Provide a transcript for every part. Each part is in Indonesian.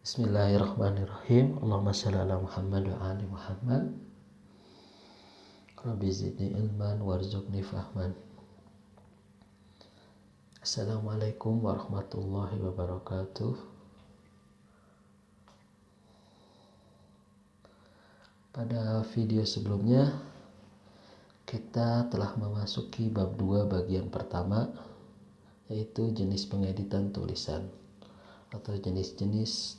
Bismillahirrahmanirrahim. Allahumma shalli ala Muhammad wa ali Muhammad. Rabbi zidni ilman warzuqni fahman. Assalamualaikum warahmatullahi wabarakatuh. Pada video sebelumnya kita telah memasuki bab 2 bagian pertama, yaitu jenis pengeditan tulisan atau jenis-jenis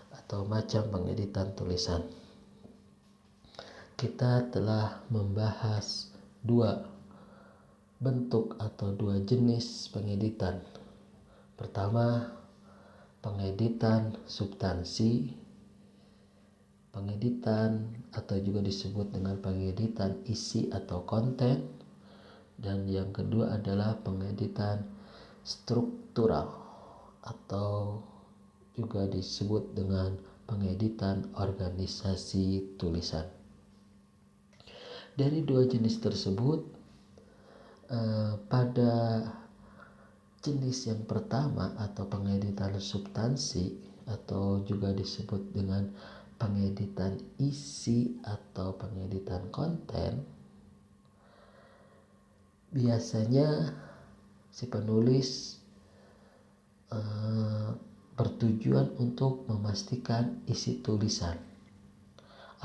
atau macam pengeditan tulisan. Kita telah membahas 2 bentuk atau 2 jenis pengeditan. Pertama, pengeditan substansi, pengeditan atau juga disebut dengan pengeditan isi atau konten, dan yang kedua adalah pengeditan struktural atau juga disebut dengan pengeditan organisasi tulisan. Dari 2 jenis tersebut, pada jenis yang pertama atau pengeditan substansi atau juga disebut dengan pengeditan isi atau pengeditan konten, biasanya si penulis bertujuan untuk memastikan isi tulisan.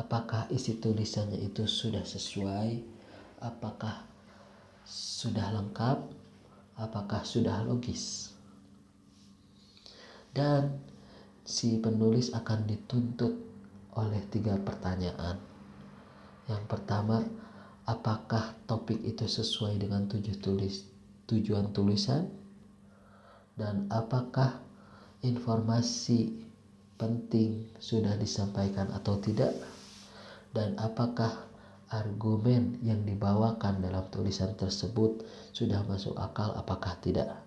Apakah isi tulisannya itu sudah sesuai, apakah sudah lengkap, apakah sudah logis. Dan si penulis akan dituntut oleh 3 pertanyaan. Yang pertama, apakah topik itu sesuai dengan tujuan tulisan, dan apakah informasi penting sudah disampaikan atau tidak, dan apakah argumen yang dibawakan dalam tulisan tersebut sudah masuk akal apakah tidak.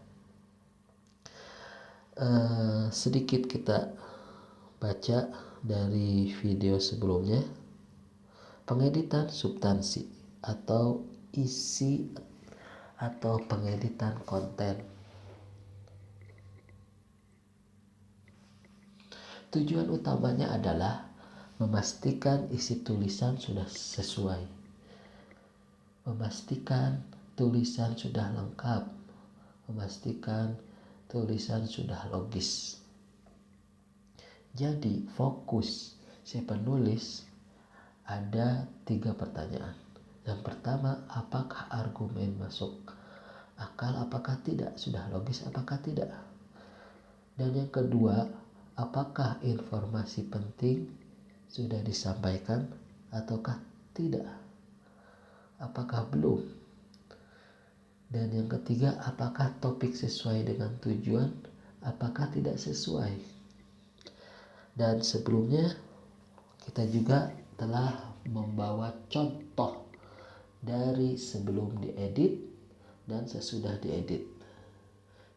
Sedikit kita baca dari video sebelumnya. Pengeditan substansi atau isi atau pengeditan konten. Tujuan utamanya adalah memastikan isi tulisan sudah sesuai, memastikan tulisan sudah lengkap, memastikan tulisan sudah logis. Jadi fokus si penulis ada 3 pertanyaan. Yang pertama, apakah argumen masuk akal, apakah tidak, sudah logis, apakah tidak. Dan yang kedua, apakah informasi penting sudah disampaikan ataukah tidak, apakah belum. Dan yang ketiga, apakah topik sesuai dengan tujuan, apakah tidak sesuai. Dan sebelumnya kita juga telah membawa contoh dari sebelum diedit dan sesudah diedit.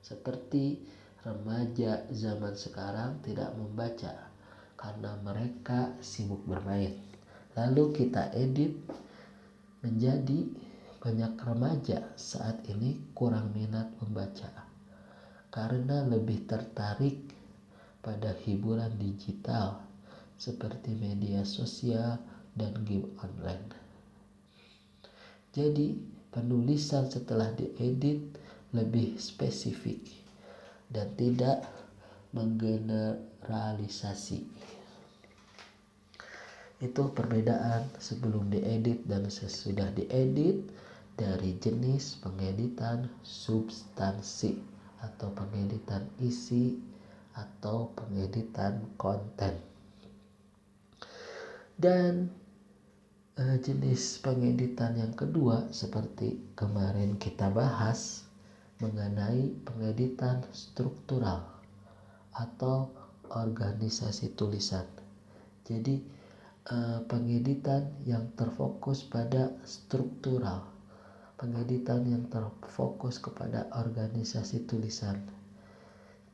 Seperti remaja zaman sekarang tidak membaca karena mereka sibuk bermain. Lalu kita edit menjadi banyak remaja saat ini kurang minat membaca karena lebih tertarik pada hiburan digital seperti media sosial dan game online. Jadi penulisan setelah diedit lebih spesifik dan tidak menggeneralisasi. Itu perbedaan sebelum diedit dan sesudah diedit dari jenis pengeditan substansi atau pengeditan isi atau pengeditan konten. Dan jenis pengeditan yang kedua seperti kemarin kita bahas mengenai pengeditan struktural atau organisasi tulisan. Jadi pengeditan yang terfokus pada struktural, pengeditan yang terfokus kepada organisasi tulisan.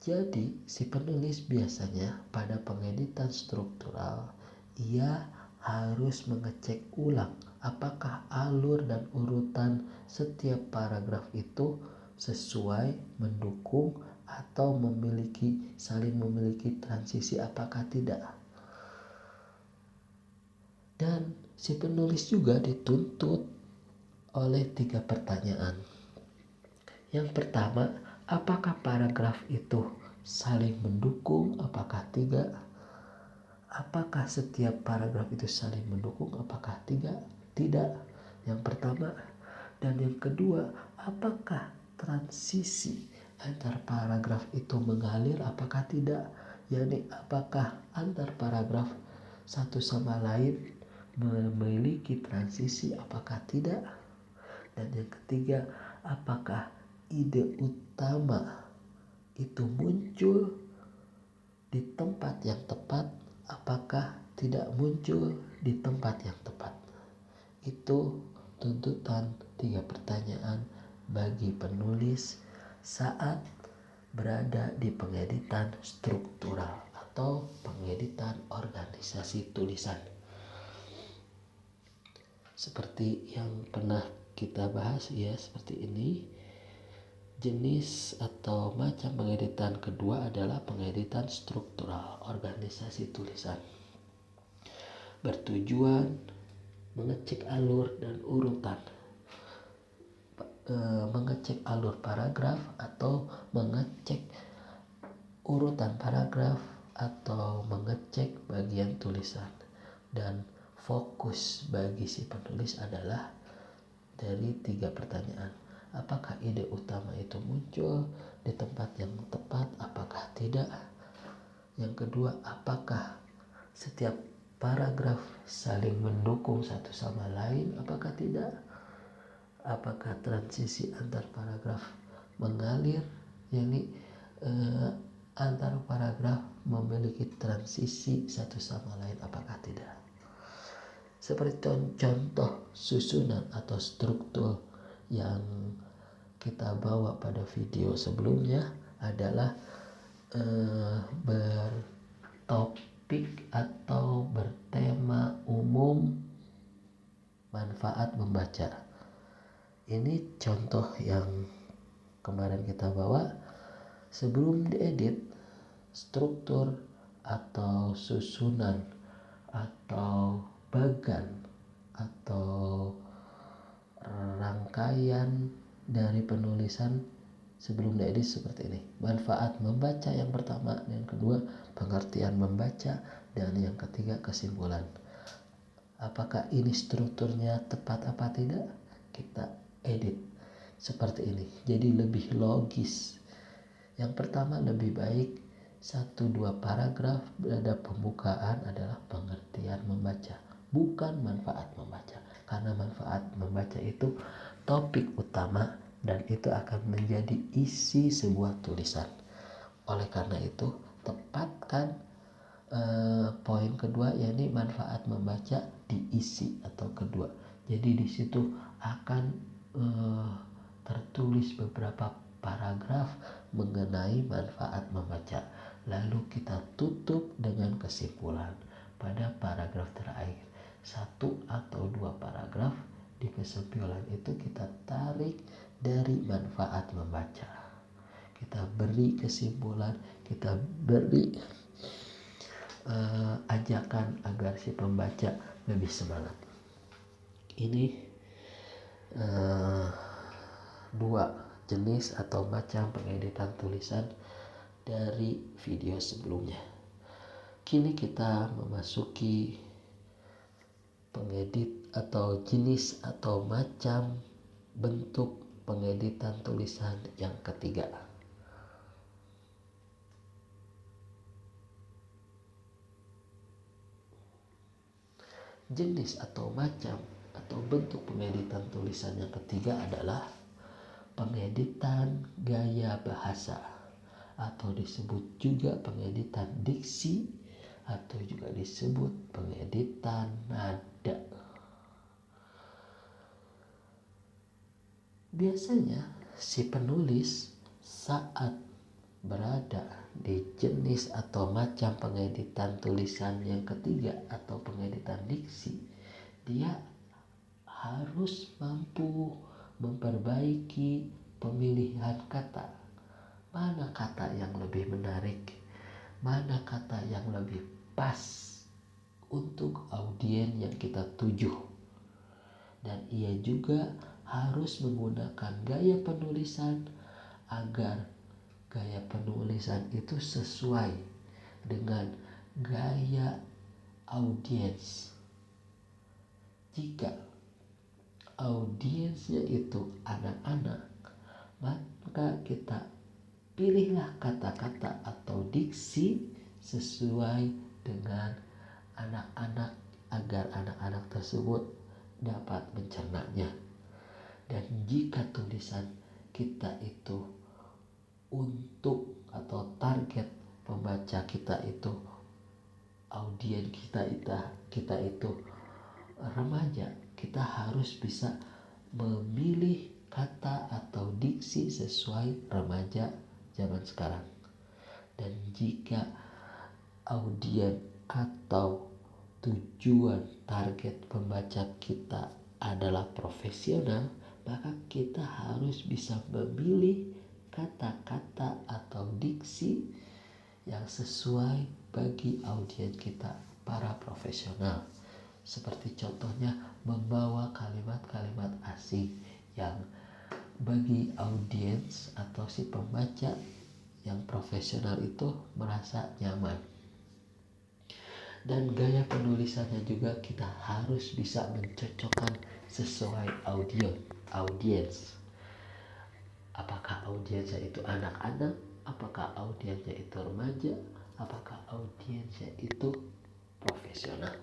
Jadi si penulis biasanya pada pengeditan struktural ia harus mengecek ulang apakah alur dan urutan setiap paragraf itu sesuai, mendukung, atau saling memiliki transisi apakah tidak. Dan si penulis juga dituntut oleh 3 pertanyaan. Yang pertama, apakah paragraf itu saling mendukung? Apakah tidak? Apakah setiap paragraf itu saling mendukung? Apakah tidak? Yang pertama. Dan yang kedua, apakah transisi antar paragraf itu mengalir? Apakah tidak? Yani apakah antar paragraf satu sama lain memiliki transisi? Apakah tidak? Dan yang ketiga, apakah ide utama itu muncul di tempat yang tepat? Apakah tidak muncul di tempat yang tepat? Itu tuntutan 3 pertanyaan bagi penulis saat berada di pengeditan struktural atau pengeditan organisasi tulisan. Seperti yang pernah kita bahas ya, seperti ini. Jenis atau macam pengeditan kedua adalah pengeditan struktural organisasi tulisan. Bertujuan mengecek alur dan urutan, mengecek alur paragraf atau mengecek urutan paragraf atau mengecek bagian tulisan. Dan fokus bagi si penulis adalah dari 3 pertanyaan. Apakah ide utama itu muncul di tempat yang tepat? Apakah tidak? Yang kedua, apakah setiap paragraf saling mendukung satu sama lain? Apakah tidak? Apakah transisi antar paragraf mengalir? Yani antar paragraf memiliki transisi satu sama lain? Apakah tidak? Seperti contoh susunan atau struktur yang kita bawa pada video sebelumnya adalah bertopik atau bertema umum manfaat membaca. Ini contoh yang kemarin kita bawa. Sebelum diedit, struktur atau susunan atau bagan atau rangkaian dari penulisan sebelum diedit seperti ini. Manfaat membaca yang pertama, yang kedua pengertian membaca, dan yang ketiga kesimpulan. Apakah ini strukturnya tepat apa tidak? Kita edit seperti ini. Jadi lebih logis. Yang pertama lebih baik 1-2 paragraf pada pembukaan adalah pengertian membaca, bukan manfaat membaca. Karena manfaat membaca itu topik utama dan itu akan menjadi isi sebuah tulisan. Oleh karena itu, tepatkan poin kedua, yakni manfaat membaca diisi atau kedua. Jadi di situ akan tertulis beberapa paragraf mengenai manfaat membaca. Lalu kita tutup dengan kesimpulan pada paragraf terakhir. 1 atau 2 paragraf di kesimpulan itu kita tarik dari manfaat membaca. Kita beri kesimpulan, kita beri ajakan agar si pembaca lebih semangat. Ini 2 jenis atau macam pengeditan tulisan dari video sebelumnya. Kini kita memasuki pengedit atau jenis atau macam bentuk pengeditan tulisan yang ketiga. Jenis atau macam atau bentuk pengeditan tulisan yang ketiga adalah pengeditan gaya bahasa atau disebut juga pengeditan diksi atau juga disebut pengeditan nada. Biasanya si penulis saat berada di jenis atau macam pengeditan tulisan yang ketiga atau pengeditan diksi, dia harus mampu memperbaiki pemilihan kata, mana kata yang lebih menarik, mana kata yang lebih pas untuk audiens yang kita tuju. Dan ia juga harus menggunakan gaya penulisan agar gaya penulisan itu sesuai dengan gaya audiens. Jika audiensnya itu anak-anak, maka kita pilihlah kata-kata atau diksi sesuai dengan anak-anak agar anak-anak tersebut dapat mencernanya. Dan jika tulisan kita itu untuk atau target pembaca kita itu audiens kita itu remaja, kita harus bisa memilih kata atau diksi sesuai remaja zaman sekarang. Dan jika audiens atau tujuan target pembaca kita adalah profesional, maka kita harus bisa memilih kata-kata atau diksi yang sesuai bagi audiens kita, para profesional. Seperti contohnya membawa kalimat-kalimat asing yang bagi audiens atau si pembaca yang profesional itu merasa nyaman. Dan gaya penulisannya juga kita harus bisa mencocokkan sesuai audiens. Apakah audiensnya itu anak-anak, apakah audiensnya itu remaja, apakah audiensnya itu profesional.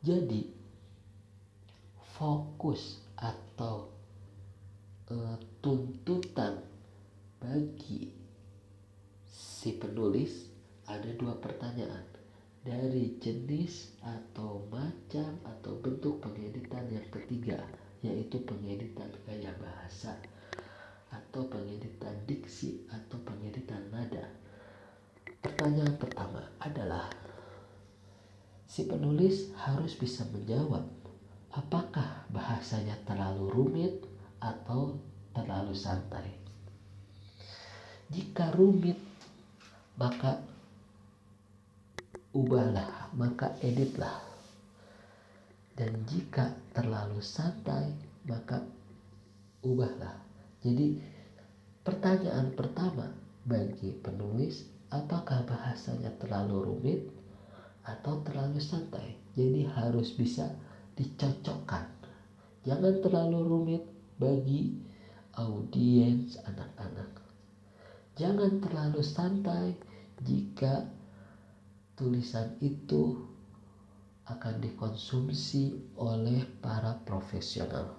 Jadi fokus atau tuntutan bagi si penulis ada 2 pertanyaan, dari jenis atau macam atau bentuk pengeditan yang ketiga, yaitu pengeditan gaya bahasa atau pengeditan diksi atau pengeditan nada. Pertanyaan pertama adalah si penulis harus bisa menjawab apakah bahasanya terlalu rumit atau terlalu santai. Jika rumit, maka ubahlah, maka editlah. Dan jika terlalu santai, maka ubahlah. Jadi pertanyaan pertama bagi penulis, apakah bahasanya terlalu rumit atau terlalu santai? Jadi harus bisa dicocokkan. Jangan terlalu rumit bagi audiens anak-anak. Jangan terlalu santai jika tulisan itu akan dikonsumsi oleh para profesional.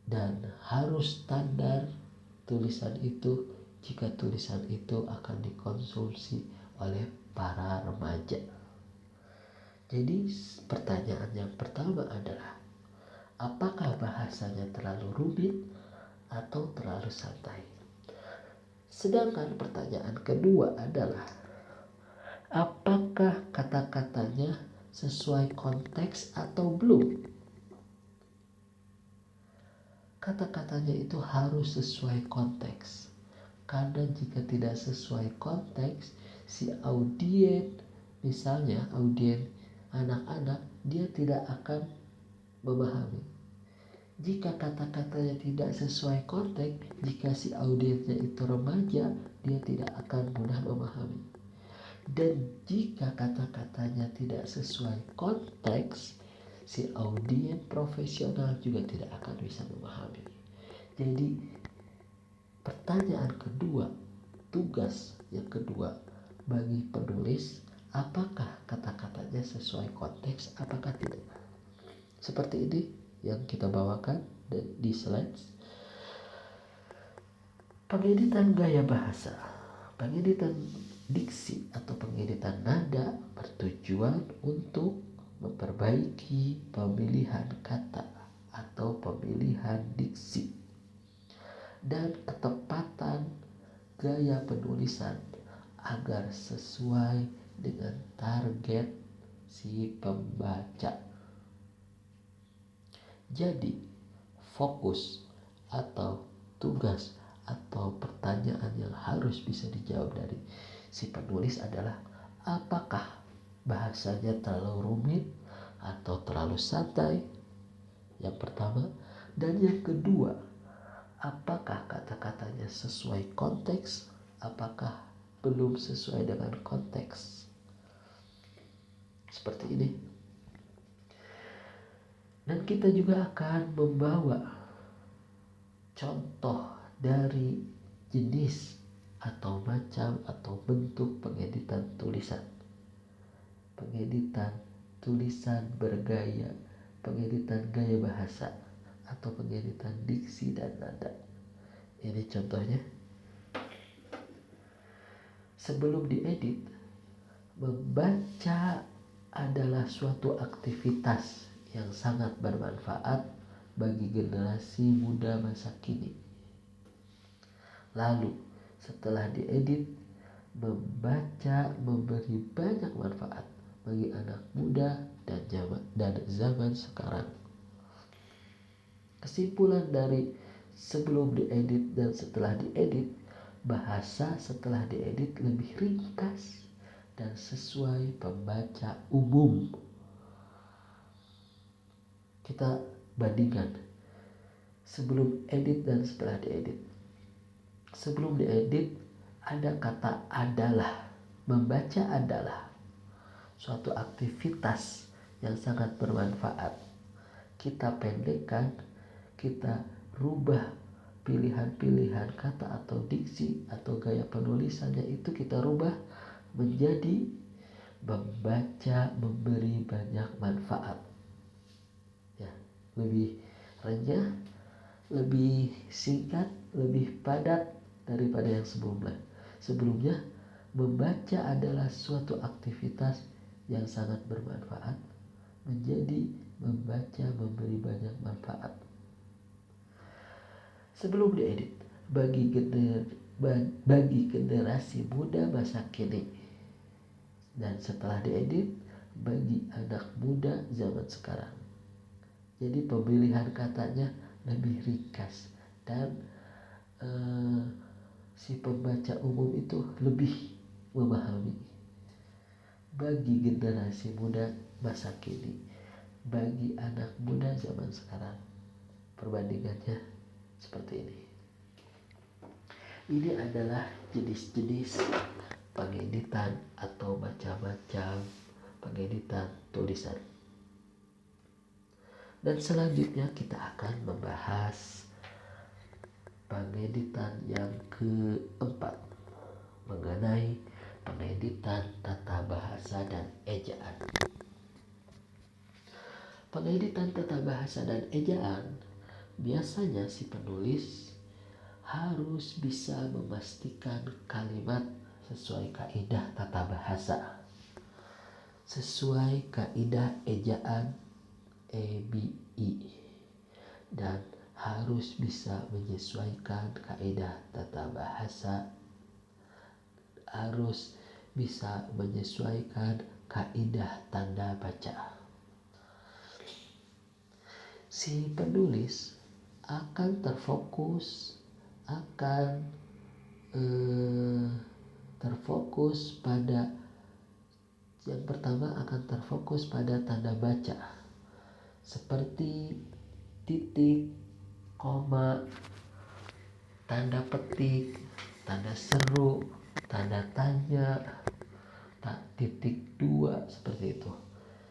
Dan harus standar tulisan itu jika tulisan itu akan dikonsumsi oleh para remaja. Jadi pertanyaan yang pertama adalah apakah bahasanya terlalu rumit atau terlalu santai? Sedangkan pertanyaan kedua adalah apakah kata-katanya sesuai konteks atau belum? Kata-katanya itu harus sesuai konteks. Karena jika tidak sesuai konteks, si audiens, misalnya audiens anak-anak, dia tidak akan memahami. Jika kata-katanya tidak sesuai konteks, jika si audiensnya itu remaja, dia tidak akan mudah memahami. Dan jika kata-katanya tidak sesuai konteks, si audiens profesional juga tidak akan bisa memahami. Jadi pertanyaan kedua, tugas yang kedua bagi penulis, apakah kata-katanya sesuai konteks, apakah tidak? Seperti ini yang kita bawakan di slides. Pengeditan gaya bahasa, pengeditan diksi atau pengeditan nada bertujuan untuk memperbaiki pemilihan kata atau pemilihan diksi dan ketepatan gaya penulisan agar sesuai dengan target si pembaca. Jadi fokus atau tugas atau pertanyaan yang harus bisa dijawab dari si penulis adalah apakah bahasanya terlalu rumit atau terlalu santai, yang pertama. Dan yang kedua, apakah kata-katanya sesuai konteks, apakah belum sesuai dengan konteks. Seperti ini. Dan kita juga akan membawa contoh dari jenis atau macam atau bentuk pengeditan tulisan. Pengeditan tulisan bergaya, pengeditan gaya bahasa, atau pengeditan diksi dan nada. Ini contohnya. Sebelum diedit, membaca adalah suatu aktivitas yang sangat bermanfaat bagi generasi muda masa kini. Lalu, setelah diedit, membaca memberi banyak manfaat bagi anak muda dan zaman sekarang. Kesimpulan dari sebelum diedit dan setelah diedit, bahasa setelah diedit lebih ringkas dan sesuai pembaca umum. Kita bandingkan sebelum edit dan setelah diedit. Sebelum diedit ada kata adalah. Membaca adalah suatu aktivitas yang sangat bermanfaat. Kita pendekkan, kita rubah pilihan-pilihan kata atau diksi atau gaya penulisannya itu kita rubah menjadi membaca memberi banyak manfaat. Ya, lebih renyah, lebih singkat, lebih padat daripada yang sebelumnya. Sebelumnya, membaca adalah suatu aktivitas yang sangat bermanfaat, menjadi membaca memberi banyak manfaat. Sebelum diedit, bagi generasi muda masa kini, dan setelah diedit bagi anak muda zaman sekarang. Jadi pemilihan katanya lebih ringkas dan si pembaca umum itu lebih memahami. Bagi generasi muda masa kini, bagi anak muda zaman sekarang, perbandingannya seperti ini. Ini adalah jenis-jenis pengeditan atau macam-macam pengeditan tulisan. Dan selanjutnya kita akan membahas pengeditan yang keempat, mengenai pengeditan tata bahasa dan ejaan. Pengeditan tata bahasa dan ejaan, biasanya si penulis harus bisa memastikan kalimat sesuai kaidah tata bahasa, sesuai kaidah ejaan EBI, dan harus bisa menyesuaikan kaidah tata bahasa, harus bisa menyesuaikan kaidah tanda baca. Si penulis akan terfokus pada yang pertama akan terfokus pada tanda baca seperti titik, koma, tanda petik, tanda seru, tanda tanya, titik 2, seperti itu.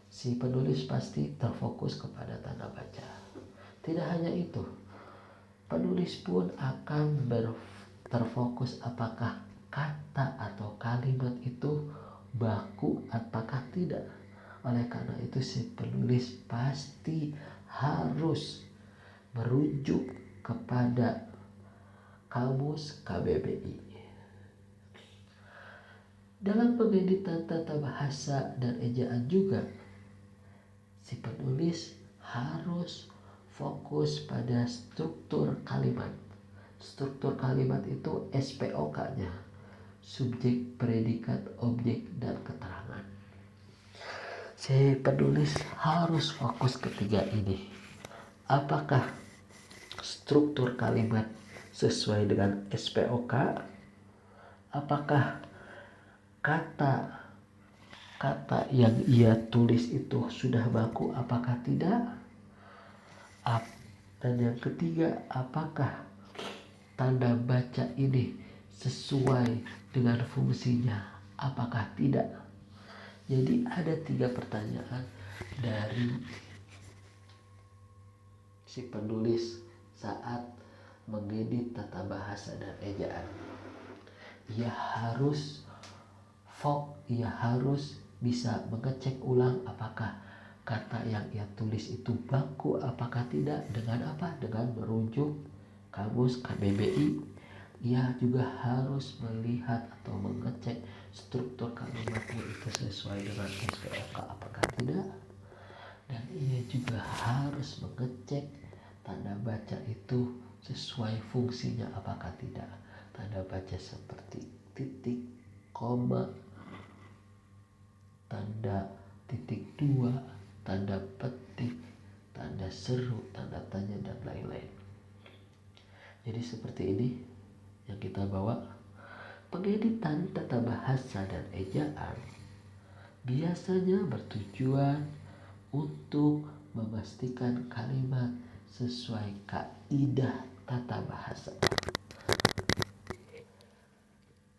Si penulis pasti terfokus kepada tanda baca. Tidak hanya itu, penulis pun akan terfokus apakah kata atau kalimat itu baku apakah tidak. Oleh karena itu si penulis pasti harus merujuk kepada kamus KBBI. Dalam pengeditan tata bahasa dan ejaan juga, si penulis harus fokus pada struktur kalimat. Struktur kalimat itu SPOK-nya, subjek, predikat, objek, dan keterangan. Si penulis harus fokus ketiga ini. Apakah struktur kalimat sesuai dengan SPOK, apakah kata yang ia tulis itu sudah baku apakah tidak. Dan yang ketiga, apakah tanda baca ini sesuai dengan fungsinya apakah tidak. Jadi ada 3 pertanyaan dari si penulis saat mengedit tata bahasa dan ejaan. Ia harus bisa mengecek ulang apakah kata yang ia tulis itu baku apakah tidak. Dengan apa? Dengan merujuk kamus KBBI. Ia juga harus melihat atau mengecek struktur kalimatnya itu sesuai dengan SPOK apakah tidak. Dan ia juga harus mengecek tanda baca itu sesuai fungsinya apakah tidak. Tanda baca seperti titik, koma, tanda titik 2, tanda petik, tanda seru, tanda tanya, dan lain-lain. Jadi seperti ini yang kita bawa. Pengeditan tata bahasa dan ejaan biasanya bertujuan untuk memastikan kalimat sesuai kaidah tata bahasa.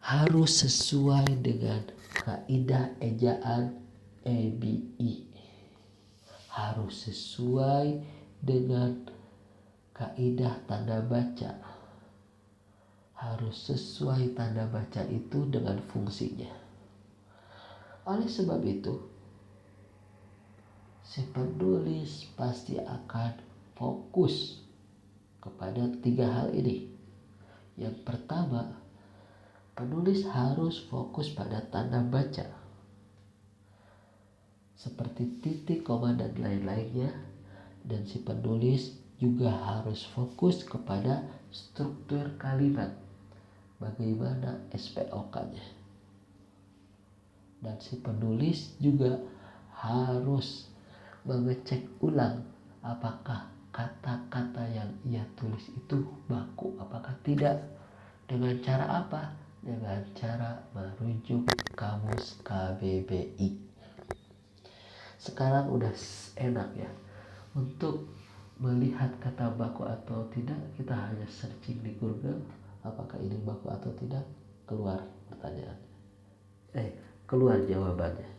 Harus sesuai dengan kaidah ejaan EBI. Harus sesuai dengan kaidah tanda baca. Harus sesuai tanda baca itu dengan fungsinya. Oleh sebab itu, si penulis pasti akan fokus kepada 3 hal ini. Yang pertama, penulis harus fokus pada tanda baca seperti titik, koma, dan lain-lainnya. Dan si penulis juga harus fokus kepada struktur kalimat, bagaimana SPOK-nya. Dan si penulis juga harus mengecek ulang apakah kata-kata yang ia tulis itu baku apakah tidak. Dengan cara apa? Dengan cara merujuk kamus KBBI. Sekarang udah enak ya. Untuk melihat kata baku atau tidak, kita hanya searching di Google apakah ini baku atau tidak, keluar pertanyaan. Keluar jawabannya.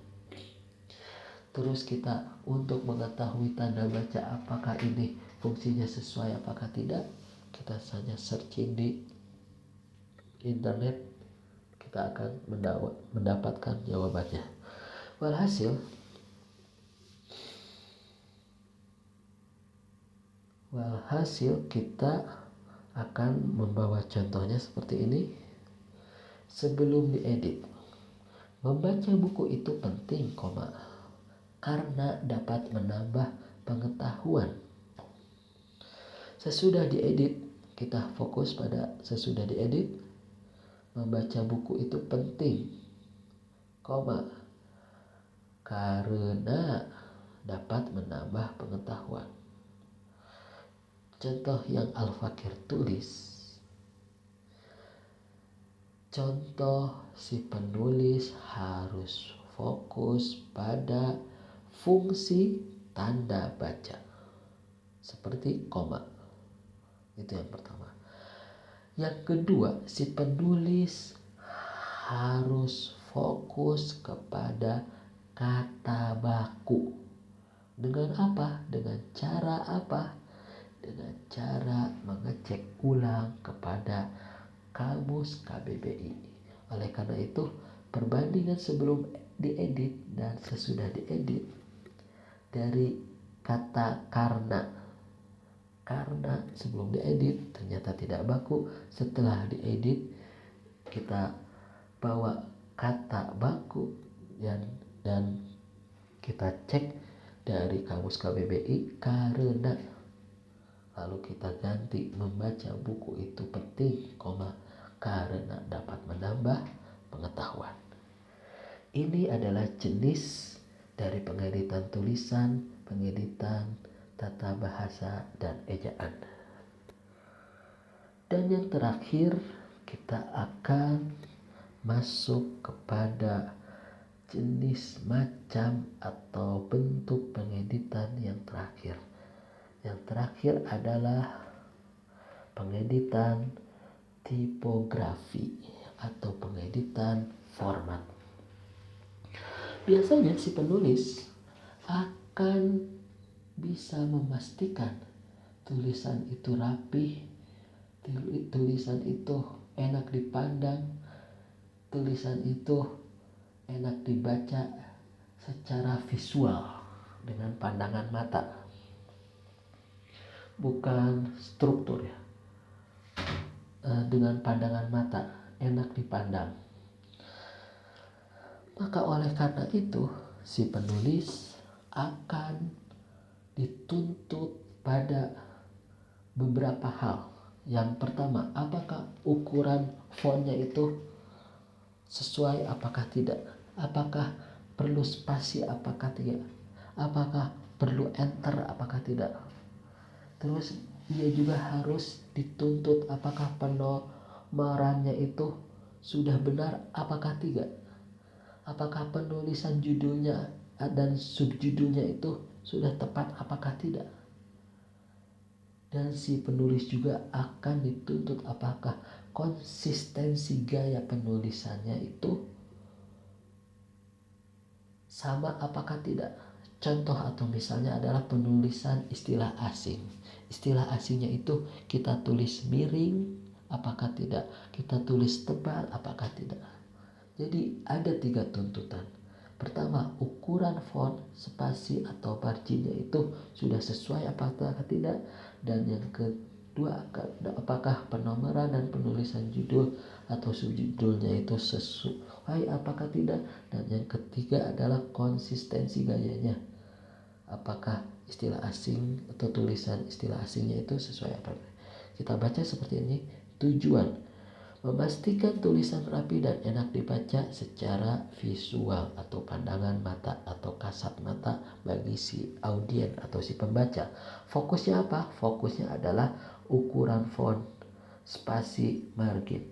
Terus kita untuk mengetahui tanda baca apakah ini fungsinya sesuai apakah tidak, kita saja searching di internet, kita akan mendapatkan jawabannya. Walhasil kita akan membawa contohnya seperti ini. Sebelum diedit, membaca buku itu penting, karena dapat menambah pengetahuan. Sesudah diedit, kita fokus pada sesudah diedit. Membaca buku itu penting, karena dapat menambah pengetahuan. Contoh yang Al-Fakir tulis. Contoh si penulis harus fokus pada fungsi tanda baca seperti koma. Itu yang pertama. Yang kedua, si penulis harus fokus kepada kata baku. Dengan apa? Dengan cara apa? Dengan cara mengecek ulang kepada kamus KBBI. Oleh karena itu, perbandingan sebelum diedit dan sesudah diedit dari kata karena sebelum diedit ternyata tidak baku, setelah diedit kita bawa kata baku dan kita cek dari kamus KBBI karena, lalu kita ganti membaca buku itu penting, karena dapat menambah pengetahuan. Ini adalah jenis dari pengeditan tulisan, pengeditan tata bahasa dan ejaan. Dan yang terakhir, kita akan masuk kepada jenis, macam, atau bentuk pengeditan yang terakhir. Yang terakhir adalah pengeditan tipografi atau pengeditan format. Biasanya si penulis akan bisa memastikan tulisan itu rapih, tulisan itu enak dipandang, tulisan itu enak dibaca secara visual dengan pandangan mata, bukan struktur ya, dengan pandangan mata enak dipandang. Maka oleh karena itu si penulis akan dituntut pada beberapa hal. Yang pertama, apakah ukuran fontnya itu sesuai apakah tidak? Apakah perlu spasi apakah tidak? Apakah perlu enter apakah tidak? Terus dia juga harus dituntut apakah penomorannya itu sudah benar apakah tidak? Apakah penulisan judulnya dan subjudulnya itu sudah tepat apakah tidak? Dan si penulis juga akan dituntut apakah konsistensi gaya penulisannya itu sama apakah tidak. Contoh atau misalnya adalah penulisan istilah asing. Istilah asingnya itu kita tulis miring apakah tidak, kita tulis tebal apakah tidak. Jadi ada 3 tuntutan. Pertama, ukuran font, spasi atau marginnya itu sudah sesuai apakah tidak. Dan yang kedua, apakah penomoran dan penulisan judul atau subjudulnya itu sesuai apakah tidak. Dan yang ketiga adalah konsistensi gayanya. Apakah istilah asing atau tulisan istilah asingnya itu sesuai apa. Kita baca seperti ini. Tujuan memastikan tulisan rapi dan enak dibaca secara visual atau pandangan mata atau kasat mata bagi si audien atau si pembaca. Fokusnya apa? Fokusnya adalah ukuran font, spasi, margin.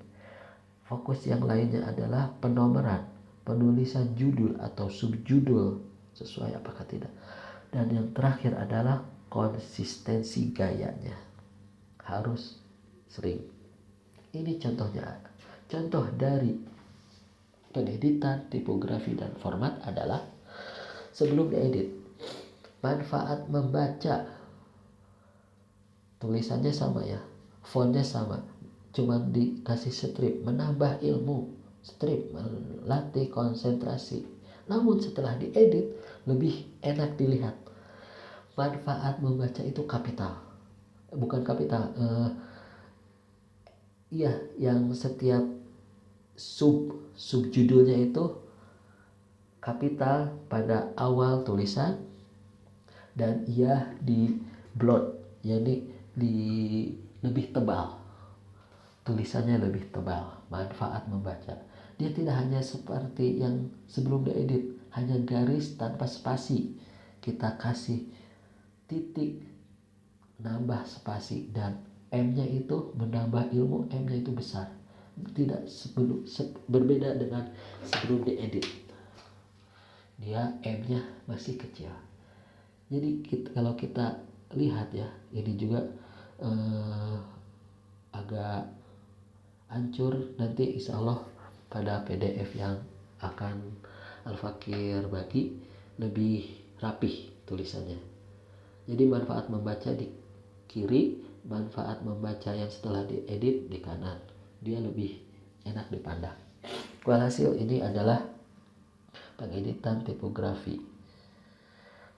Fokus yang lainnya adalah penomoran, penulisan judul atau subjudul sesuai apakah tidak. Dan yang terakhir adalah konsistensi gayanya. Harus sering. Ini contohnya. Contoh dari pengeditan tipografi dan format adalah sebelum diedit. Manfaat membaca. Tulisannya sama ya. Fontnya sama. Cuma dikasih strip. Menambah ilmu. Strip. Melatih konsentrasi. Namun setelah diedit lebih enak dilihat. Manfaat membaca itu kapital. Bukan kapital. Iya, yang setiap subjudulnya itu kapital pada awal tulisan dan ia di blot, jadi lebih tebal. Tulisannya lebih tebal. Manfaat membaca. Dia tidak hanya seperti yang sebelum diedit, hanya garis tanpa spasi. Kita kasih titik, nambah spasi, dan M-nya itu menambah ilmu, M-nya itu besar. Tidak berbeda dengan sebelum diedit. Dia M-nya masih kecil. Jadi kalau kita lihat ya, ini juga agak hancur. Nanti insya Allah pada PDF yang akan Al-Fakir bagi lebih rapih tulisannya. Jadi manfaat membaca di kiri, manfaat membaca yang setelah diedit di kanan. Dia lebih enak dipandang. Walhasil ini adalah pengeditan tipografi.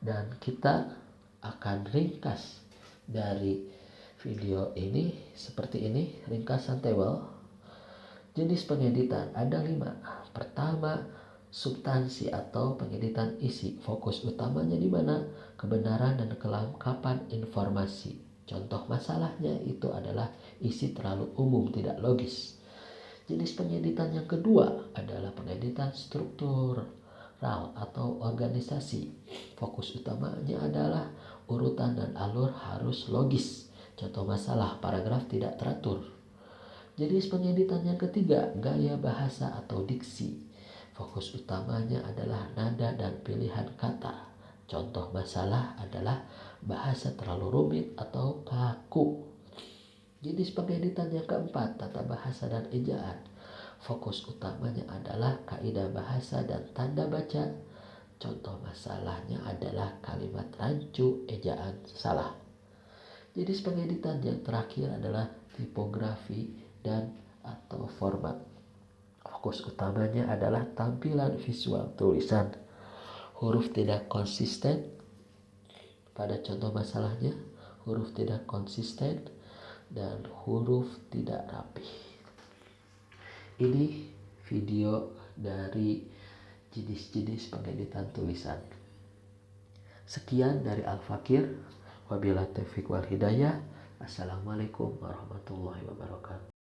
Dan kita akan ringkas dari video ini seperti ini, ringkasan table. Jenis pengeditan ada 5. Pertama, substansi atau pengeditan isi. Fokus utamanya di mana? Kebenaran dan kelengkapan informasi. Contoh masalahnya itu adalah isi terlalu umum, tidak logis. Jenis pengeditan yang kedua adalah pengeditan struktural atau organisasi. Fokus utamanya adalah urutan dan alur harus logis. Contoh masalah, paragraf tidak teratur. Jenis pengeditan yang ketiga, gaya bahasa atau diksi. Fokus utamanya adalah nada dan pilihan kata. Contoh masalah adalah bahasa terlalu rumit atau kaku. Jenis pengeditan yang keempat, tata bahasa dan ejaan. Fokus utamanya adalah kaidah bahasa dan tanda baca. Contoh masalahnya adalah kalimat rancu, ejaan salah. Jenis pengeditan yang terakhir adalah tipografi dan atau format. Fokus utamanya adalah tampilan visual tulisan. Huruf tidak konsisten. Pada contoh masalahnya, huruf tidak konsisten dan huruf tidak rapi. Ini video dari jenis-jenis pengeditan tulisan. Sekian dari Al-Fakir. Wabillahi taufiq wal hidayah. Assalamualaikum warahmatullahi wabarakatuh.